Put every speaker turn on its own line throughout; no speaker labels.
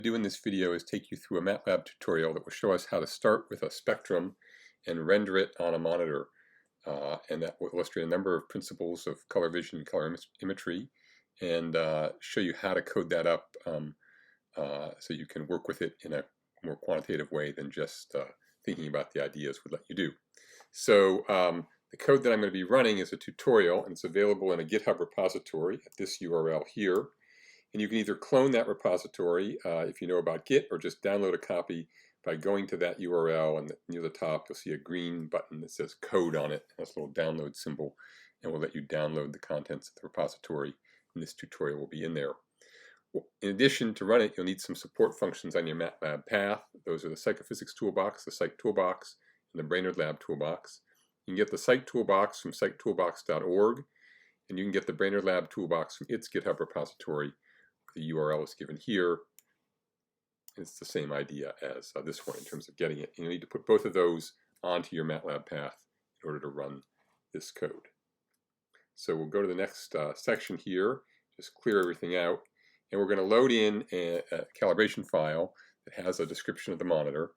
Do in this video is take you through a MATLAB tutorial that will show us how to start with a spectrum and render it on a monitor. And that will illustrate a number of principles of color vision and color imagery and show you how to code that up so you can work with it in a more quantitative way than just thinking about the ideas would let you do. So the code that I'm going to be running is a tutorial, and it's available in a GitHub repository at this URL here. And you can either clone that repository if you know about Git, or just download a copy by going to that URL, and near the top you'll see a green button that says code on it. It has a little download symbol, and will let you download the contents of the repository, and this tutorial will be in there. In addition, to run it, you'll need some support functions on your MATLAB path. Those are the Psychophysics Toolbox, the Psych Toolbox, and the Brainerd Lab Toolbox. You can get the Psych Toolbox from psychtoolbox.org, and you can get the Brainerd Lab Toolbox from its GitHub repository. The URL is given here. It's the same idea as this one in terms of getting it. You need to put both of those onto your MATLAB path in order to run this code. So we'll go to the next section here, just clear everything out, and we're going to load in a calibration file that has a description of the monitor.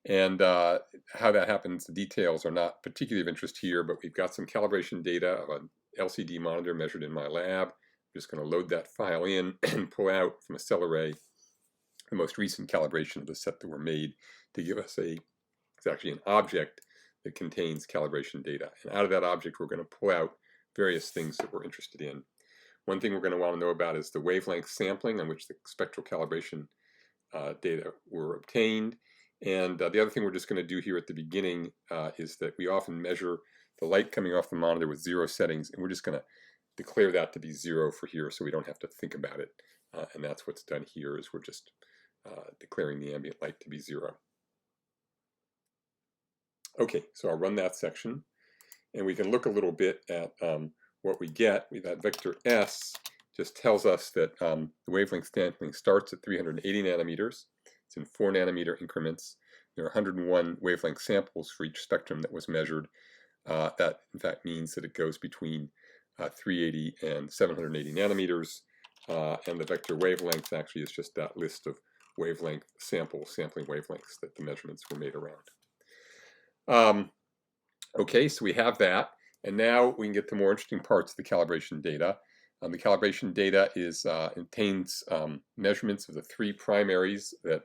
And how that happens, the details are not particularly of interest here, but we've got some calibration data of an LCD monitor measured in my lab. I'm just going to load that file in and pull out from a cell array the most recent calibration of the set that were made to give us it's actually an object that contains calibration data. And out of that object, we're going to pull out various things that we're interested in. One thing we're going to want to know about is the wavelength sampling on which the spectral calibration data were obtained. And the other thing we're just going to do here at the beginning is that we often measure the light coming off the monitor with 0 settings, and we're just going to declare that to be 0 for here so we don't have to think about it. And that's what's done here, is we're just declaring the ambient light to be 0. Okay, so I'll run that section, and we can look a little bit at what we get. That vector S just tells us that the wavelength sampling starts at 380 nanometers. It's in 4 nanometer increments. There are 101 wavelength samples for each spectrum that was measured. That in fact means that it goes between 380 and 780 nanometers, and the vector wavelength actually is just that list of wavelength sampling wavelengths that the measurements were made around. Okay, so we have that, and now we can get to more interesting parts of the calibration data. The calibration data contains measurements of the 3 primaries that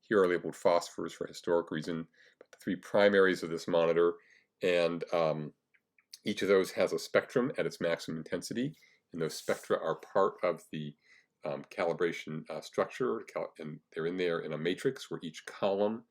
here are labeled phosphors for historic reason, but the 3 primaries of this monitor, and each of those has a spectrum at its maximum intensity, and those spectra are part of the calibration structure, and they're in there in a matrix where each column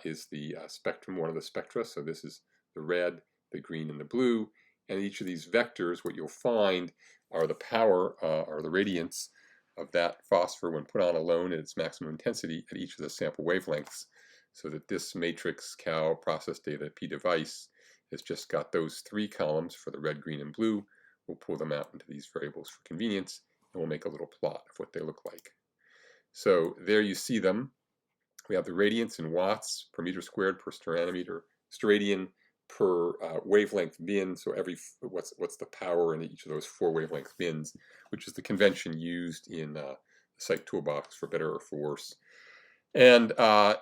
is the spectrum, one of the spectra. So this is the red, the green, and the blue. And each of these vectors, what you'll find are the power or the radiance of that phosphor when put on alone at its maximum intensity at each of the sample wavelengths, so that this matrix cal process data p device has just got those 3 columns for the red, green, and blue. We'll pull them out into these variables for convenience, and we'll make a little plot of what they look like. So there you see them. We have the radiance in watts per meter squared per steradian per wavelength bin. So what's the power in each of those 4 wavelength bins, which is the convention used in the Psych Toolbox, for better or for worse. And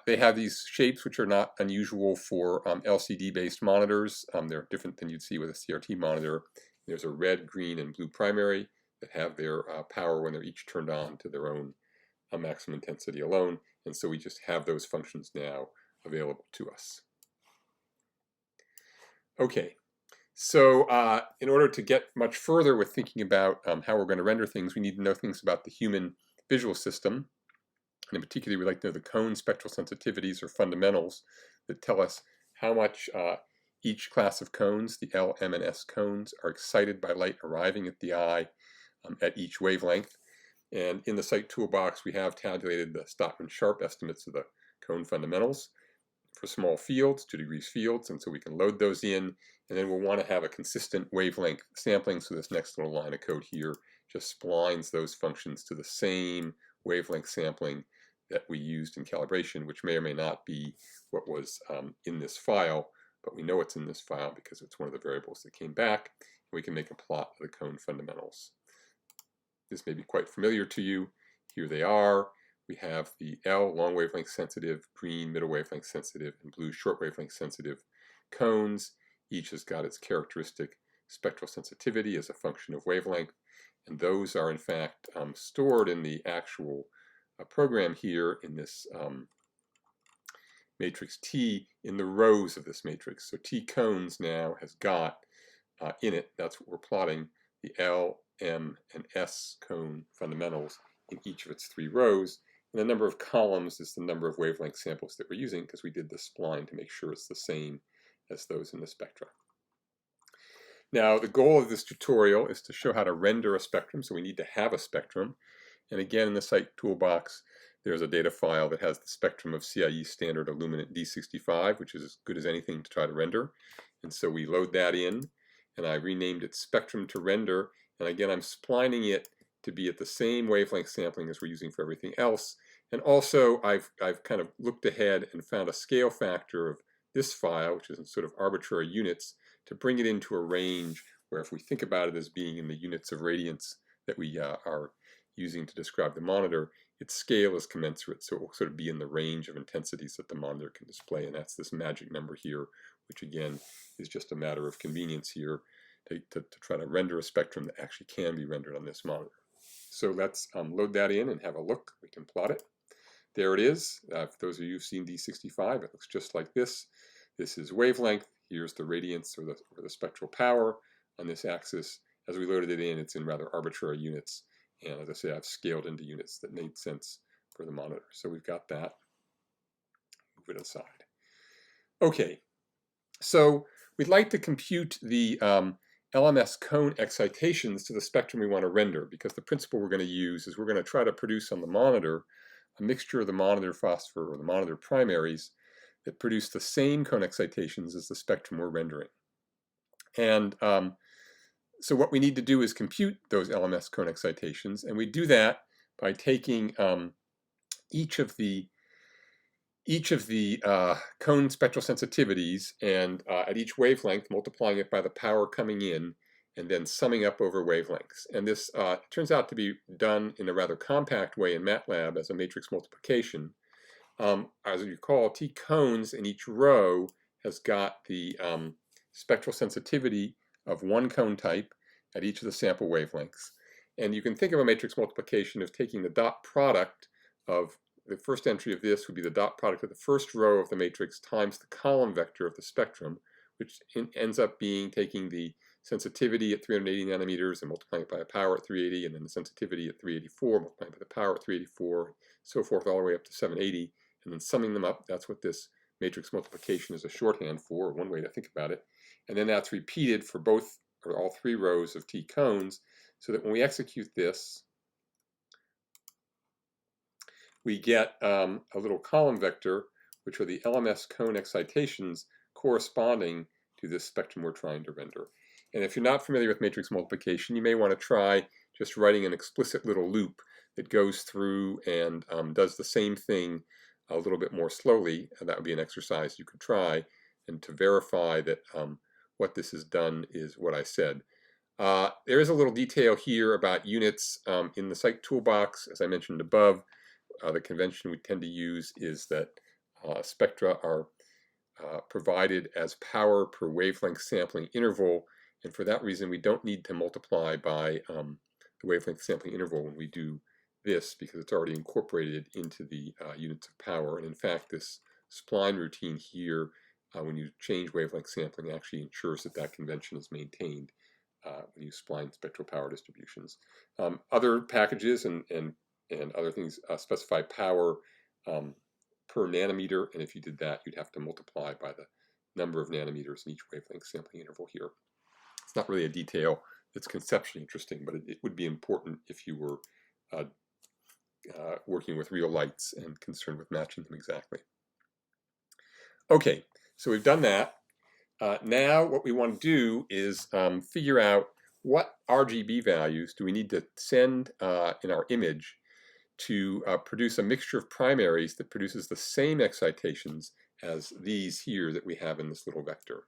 they have these shapes which are not unusual for LCD-based monitors. They're different than you'd see with a CRT monitor. There's a red, green, and blue primary that have their power when they're each turned on to their own maximum intensity alone. And so we just have those functions now available to us. Okay, so in order to get much further with thinking about how we're going to render things, we need to know things about the human visual system. And in particular, we like to know the cone spectral sensitivities, or fundamentals, that tell us how much each class of cones, the L, M, and S cones, are excited by light arriving at the eye at each wavelength. And in the Psych Toolbox, we have tabulated the Stockman-Sharp estimates of the cone fundamentals for small fields, 2 degrees fields, and so we can load those in. And then we'll want to have a consistent wavelength sampling, so this next little line of code here just splines those functions to the same wavelength sampling that we used in calibration, which may or may not be what was in this file, but we know it's in this file because it's one of the variables that came back. We can make a plot of the cone fundamentals. This may be quite familiar to you. Here they are. we have the L, long wavelength sensitive, green, middle wavelength sensitive, and blue, short wavelength sensitive cones. Each has got its characteristic spectral sensitivity as a function of wavelength, and those are in fact stored in the actual program here in this matrix T in the rows of this matrix. So T cones now has got in it, that's what we're plotting, the L, M, and S cone fundamentals in each of its 3 rows. And the number of columns is the number of wavelength samples that we're using, because we did the spline to make sure it's the same as those in the spectra. Now, the goal of this tutorial is to show how to render a spectrum, so we need to have a spectrum. And again, in the site toolbox, there's a data file that has the spectrum of CIE standard illuminant D65, which is as good as anything to try to render. And so we load that in, and I renamed it spectrum to render. And again, I'm splining it to be at the same wavelength sampling as we're using for everything else. And also, I've kind of looked ahead and found a scale factor of this file, which is in sort of arbitrary units, to bring it into a range where if we think about it as being in the units of radiance that we are using to describe the monitor, its scale is commensurate, so it will sort of be in the range of intensities that the monitor can display, and that's this magic number here, which again is just a matter of convenience here to try to render a spectrum that actually can be rendered on this monitor. So let's load that in and have a look. We can plot it. There it is. For those of you who've seen D65, it looks just like this. This is wavelength. Here's the radiance or the spectral power on this axis. As we loaded it in, it's in rather arbitrary units. And as I say, I've scaled into units that made sense for the monitor. So we've got that. Move it aside. Okay, so we'd like to compute the LMS cone excitations to the spectrum we want to render, because the principle we're going to use is we're going to try to produce on the monitor a mixture of the monitor phosphor or the monitor primaries that produce the same cone excitations as the spectrum we're rendering. And so what we need to do is compute those LMS cone excitations, and we do that by taking each of the cone spectral sensitivities and at each wavelength multiplying it by the power coming in and then summing up over wavelengths. And this turns out to be done in a rather compact way in MATLAB as a matrix multiplication. As you recall, T cones in each row has got the spectral sensitivity of one cone type at each of the sample wavelengths. And you can think of a matrix multiplication as taking the dot product of the first entry of this would be the dot product of the first row of the matrix times the column vector of the spectrum, which ends up being taking the sensitivity at 380 nanometers and multiplying it by a power at 380, and then the sensitivity at 384, multiplying by the power at 384, so forth all the way up to 780, and then summing them up. That's what this matrix multiplication is a shorthand for, one way to think about it. And then that's repeated for both or all 3 rows of T cones, so that when we execute this, we get a little column vector, which are the LMS cone excitations corresponding to this spectrum we're trying to render. And if you're not familiar with matrix multiplication, you may want to try just writing an explicit little loop that goes through and does the same thing a little bit more slowly. And that would be an exercise you could try, and to verify that what this has done is what I said. There is a little detail here about units in the site toolbox, as I mentioned above. The convention we tend to use is that spectra are provided as power per wavelength sampling interval, and for that reason we don't need to multiply by the wavelength sampling interval when we do this, because it's already incorporated into the units of power. And in fact, this spline routine here, when you change wavelength sampling, actually ensures that that convention is maintained when you spline spectral power distributions. Other packages and other things specify power per nanometer, and if you did that, you'd have to multiply by the number of nanometers in each wavelength sampling interval here. It's not really a detail that's conceptually interesting, but it would be important if you were working with real lights and concerned with matching them exactly. Okay, so we've done that. Now what we want to do is figure out what RGB values do we need to send in our image to produce a mixture of primaries that produces the same excitations as these here that we have in this little vector.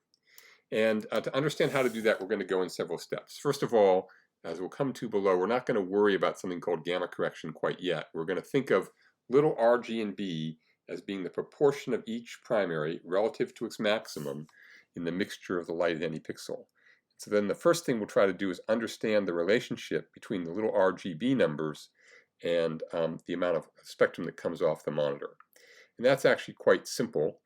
And to understand how to do that, we're going to go in several steps. First of all, as we'll come to below, we're not going to worry about something called gamma correction quite yet. We're going to think of little r, g, and b as being the proportion of each primary relative to its maximum in the mixture of the light at any pixel. So then the first thing we'll try to do is understand the relationship between the little RGB numbers and the amount of spectrum that comes off the monitor. And that's actually quite simple.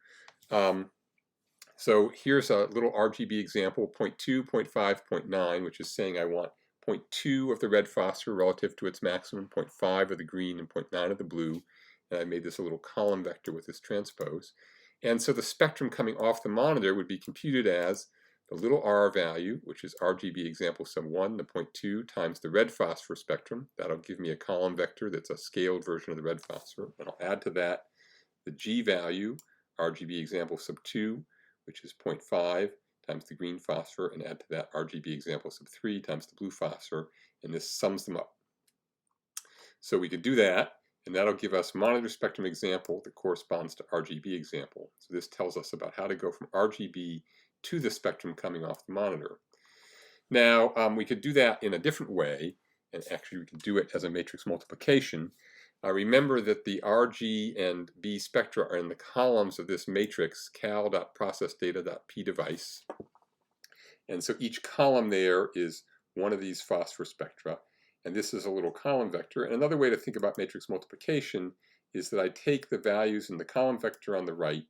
So here's a little RGB example, 0.2, 0.5, 0.9, which is saying I want 0.2 of the red phosphor relative to its maximum, 0.5 of the green, and 0.9 of the blue. And I made this a little column vector with this transpose. And so the spectrum coming off the monitor would be computed as the little r value, which is RGB example sub 1, the 0.2, times the red phosphor spectrum. That'll give me a column vector that's a scaled version of the red phosphor. And I'll add to that the G value, RGB example sub 2, which is 0.5 times the green phosphor, and add to that RGB example sub 3 times the blue phosphor, and this sums them up. So we could do that, and that'll give us monitor spectrum example that corresponds to RGB example. So this tells us about how to go from RGB to the spectrum coming off the monitor. Now, we could do that in a different way, and actually we can do it as a matrix multiplication. Remember that the RG and B spectra are in the columns of this matrix, cal.processData.pDevice. And so each column there is one of these phosphor spectra, and this is a little column vector. And another way to think about matrix multiplication is that I take the values in the column vector on the right,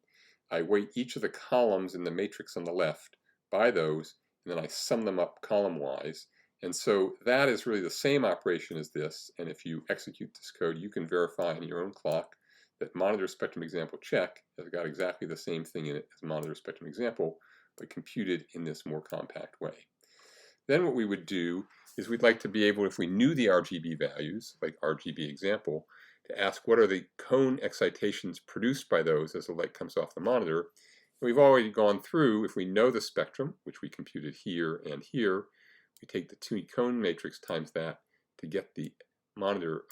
I weight each of the columns in the matrix on the left by those, and then I sum them up column-wise. And so that is really the same operation as this, and if you execute this code, you can verify on your own clock that monitor spectrum example check has got exactly the same thing in it as monitor spectrum example, but computed in this more compact way. Then what we would do is we'd like to be able, if we knew the RGB values, like RGB example, to ask what are the cone excitations produced by those as the light comes off the monitor. And we've already gone through, if we know the spectrum, which we computed here and here, we take the two cone matrix times that to get the monitor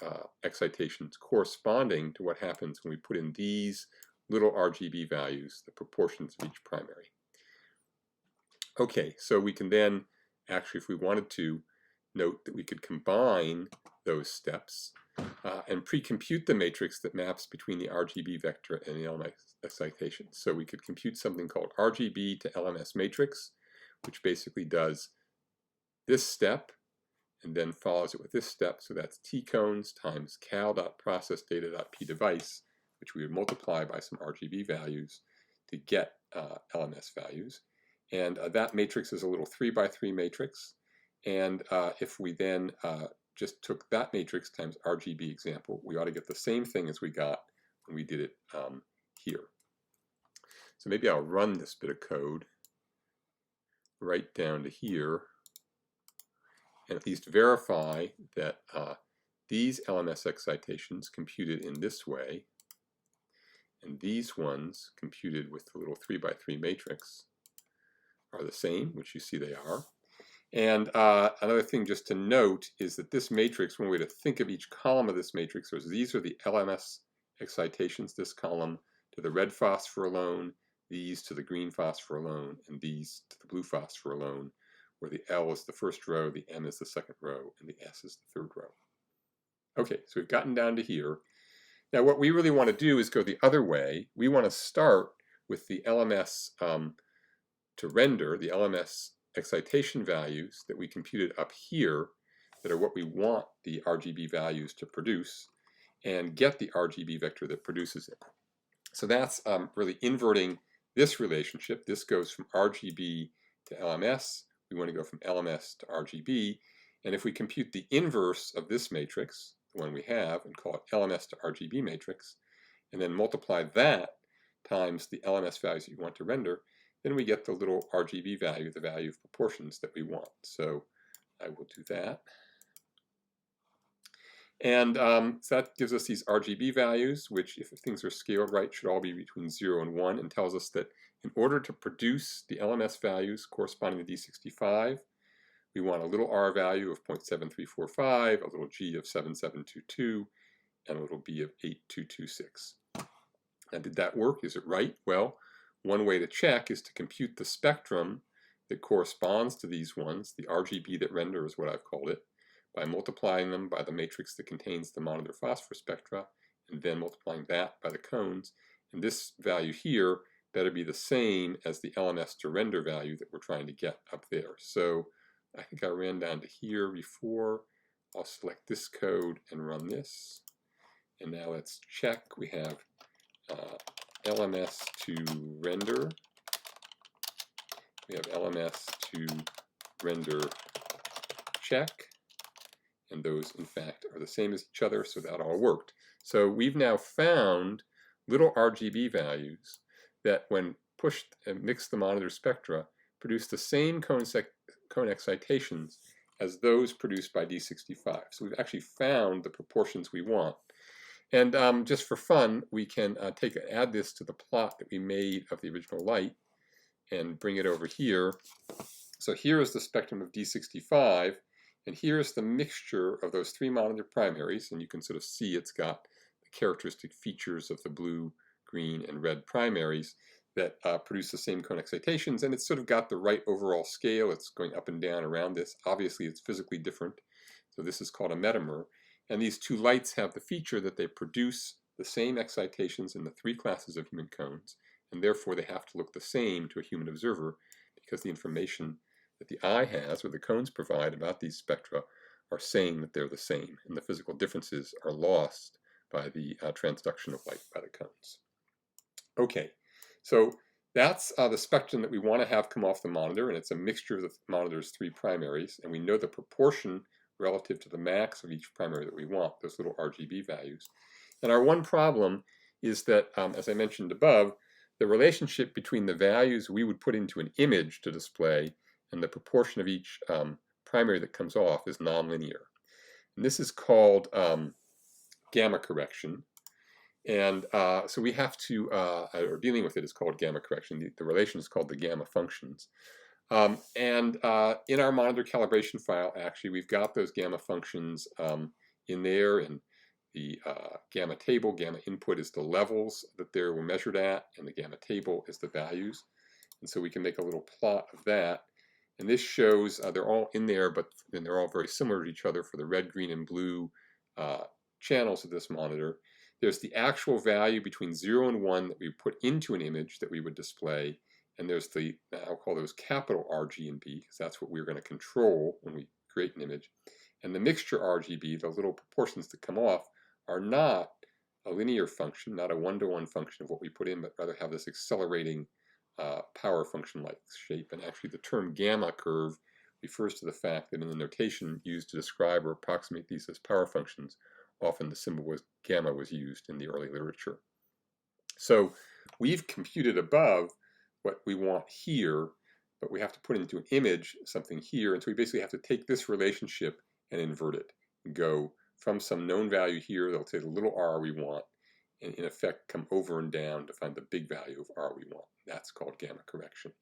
excitations corresponding to what happens when we put in these little RGB values, the proportions of each primary. Okay, so we can then, actually if we wanted to, note that we could combine those steps and pre-compute the matrix that maps between the RGB vector and the LMS excitation. So we could compute something called RGB to LMS matrix, which basically does this step and then follows it with this step. So that's t-cones times cal.processData.pDevice, which we would multiply by some RGB values to get LMS values. And that matrix is a little 3x3 matrix. And if we then just took that matrix times RGB example, we ought to get the same thing as we got when we did it here. So maybe I'll run this bit of code right down to here and at least verify that these LMS excitations computed in this way and these ones computed with the little 3x3 matrix are the same, which you see they are. And another thing just to note is that this matrix, one way to think of each column of this matrix is these are the LMS excitations, this column to the red phosphor alone, these to the green phosphor alone, and these to the blue phosphor alone, where the L is the first row, the M is the second row, and the S is the third row. Okay, so we've gotten down to here. Now what we really want to do is go the other way. We want to start with the LMS to render, the LMS excitation values that we computed up here that are what we want the RGB values to produce and get the RGB vector that produces it. So that's really inverting this relationship. This goes from RGB to LMS. We want to go from LMS to RGB. And if we compute the inverse of this matrix, the one we have, and call it LMS to RGB matrix, and then multiply that times the LMS values that you want to render, then we get the little RGB value, the value of proportions that we want. So I will do that. And so that gives us these RGB values, which if things are scaled right, should all be between 0 and 1, and tells us that in order to produce the LMS values corresponding to D65, we want a little r value of 0.7345, a little g of 7722, and a little b of 8226. Now, did that work? Is it right? Well, one way to check is to compute the spectrum that corresponds to these ones, the RGB that render is what I've called it, by multiplying them by the matrix that contains the monitor phosphor spectra and then multiplying that by the cones. And this value here better be the same as the LMS to render value that we're trying to get up there. So I think I ran down to here before. I'll select this code and run this. And now let's check. We have LMS to render. We have LMS to render check. And those, in fact, are the same as each other, so that all worked. So we've now found little RGB values that, when pushed and mixed the monitor spectra, produce the same cone excitations as those produced by D65. So we've actually found the proportions we want. And just for fun, we can add this to the plot that we made of the original light and bring it over here. So here is the spectrum of D65, and here's the mixture of those three monitor primaries, and you can sort of see it's got the characteristic features of the blue, green, and red primaries that produce the same cone excitations, and it's sort of got the right overall scale. It's going up and down around this. Obviously, it's physically different, so this is called a metamer. And these two lights have the feature that they produce the same excitations in the three classes of human cones, and therefore they have to look the same to a human observer, because the information that the eye has, or the cones provide about these spectra, are saying that they're the same, and the physical differences are lost by the transduction of light by the cones. Okay, so that's the spectrum that we want to have come off the monitor, and it's a mixture of the monitor's three primaries, and we know the proportion relative to the max of each primary that we want, those little RGB values. And our one problem is that, as I mentioned above, the relationship between the values we would put into an image to display and the proportion of each primary that comes off is nonlinear. And this is called gamma correction. And so we have to, or dealing with it is called gamma correction. The relation is called the gamma functions. In our monitor calibration file, actually, we've got those gamma functions in there, and the gamma table. Gamma input is the levels that they were measured at, and the gamma table is the values. And so we can make a little plot of that. And this shows they're all in there, but then they're all very similar to each other for the red, green, and blue channels of this monitor. There's the actual value between 0 and 1 that we put into an image that we would display. And there's the, I'll call those capital R, G, and B, because that's what we're going to control when we create an image. And the mixture RGB, the little proportions that come off, are not a linear function, not a one-to-one function of what we put in, but rather have this accelerating power function-like shape. And actually the term gamma curve refers to the fact that in the notation used to describe or approximate these as power functions, often the symbol gamma was used in the early literature. So we've computed above what we want here, but we have to put into an image something here, and so we basically have to take this relationship and invert it, and go from some known value here, they'll say the little r we want, and in effect come over and down to find the big value of r we want. That's called gamma correction.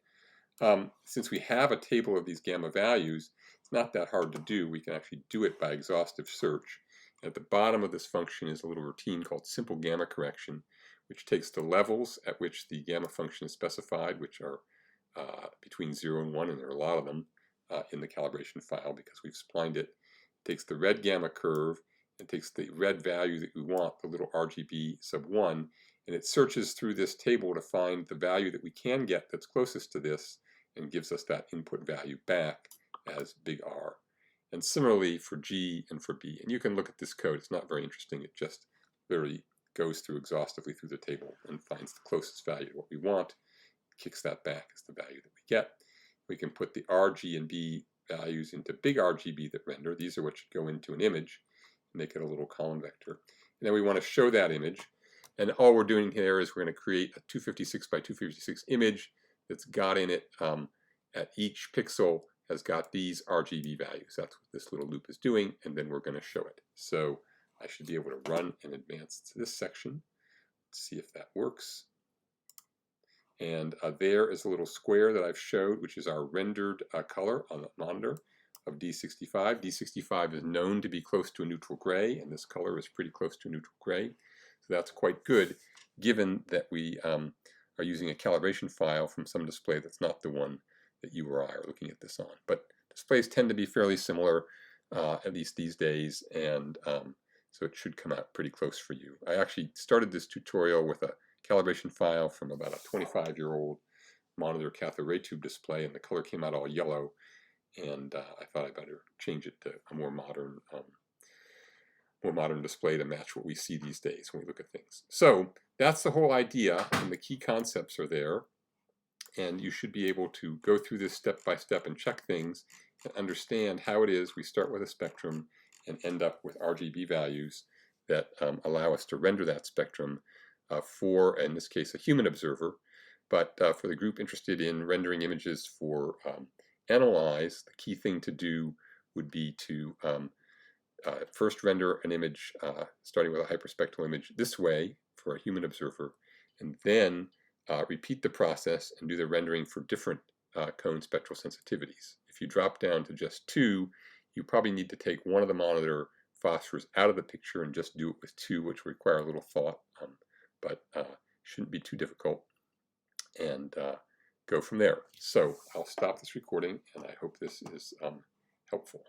Since we have a table of these gamma values, it's not that hard to do. We can actually do it by exhaustive search. At the bottom of this function is a little routine called simple gamma correction, which takes the levels at which the gamma function is specified, which are between 0 and 1, and there are a lot of them in the calibration file because we've splined it. It takes the red gamma curve, and takes the red value that we want, the little RGB sub 1, and it searches through this table to find the value that we can get that's closest to this, and gives us that input value back as big R. And similarly for G and for B. And you can look at this code. It's not very interesting. It just literally goes through exhaustively through the table and finds the closest value to what we want, kicks that back as the value that we get. We can put the R, G, and B values into big RGB that render. These are what should go into an image, make it a little column vector. And then we want to show that image. And all we're doing here is we're going to create a 256 by 256 image that's got in it at each pixel has got these RGB values. That's what this little loop is doing, and then we're going to show it. So I should be able to run and advance to this section. Let's see if that works. And there is a little square that I've showed, which is our rendered color on the monitor of D65. D65 is known to be close to a neutral gray, and this color is pretty close to a neutral gray. So that's quite good, given that we are using a calibration file from some display that's not the one that you or I are looking at this on. But displays tend to be fairly similar, at least these days, and so so it should come out pretty close for you. I actually started this tutorial with a calibration file from about a 25-year-old monitor cathode ray tube display, and the color came out all yellow, and I thought I better change it to a more modern display to match what we see these days when we look at things. So that's the whole idea, and the key concepts are there, and you should be able to go through this step by step and check things and understand how it is we start with a spectrum and end up with RGB values that allow us to render that spectrum for, in this case, a human observer. But for the group interested in rendering images for analyze, the key thing to do would be to first render an image starting with a hyperspectral image this way for a human observer, and then repeat the process and do the rendering for different cone spectral sensitivities. If you drop down to just 2, you probably need to take one of the monitor phosphors out of the picture and just do it with 2, which will require a little thought, but shouldn't be too difficult, and go from there. So I'll stop this recording, and I hope this is helpful.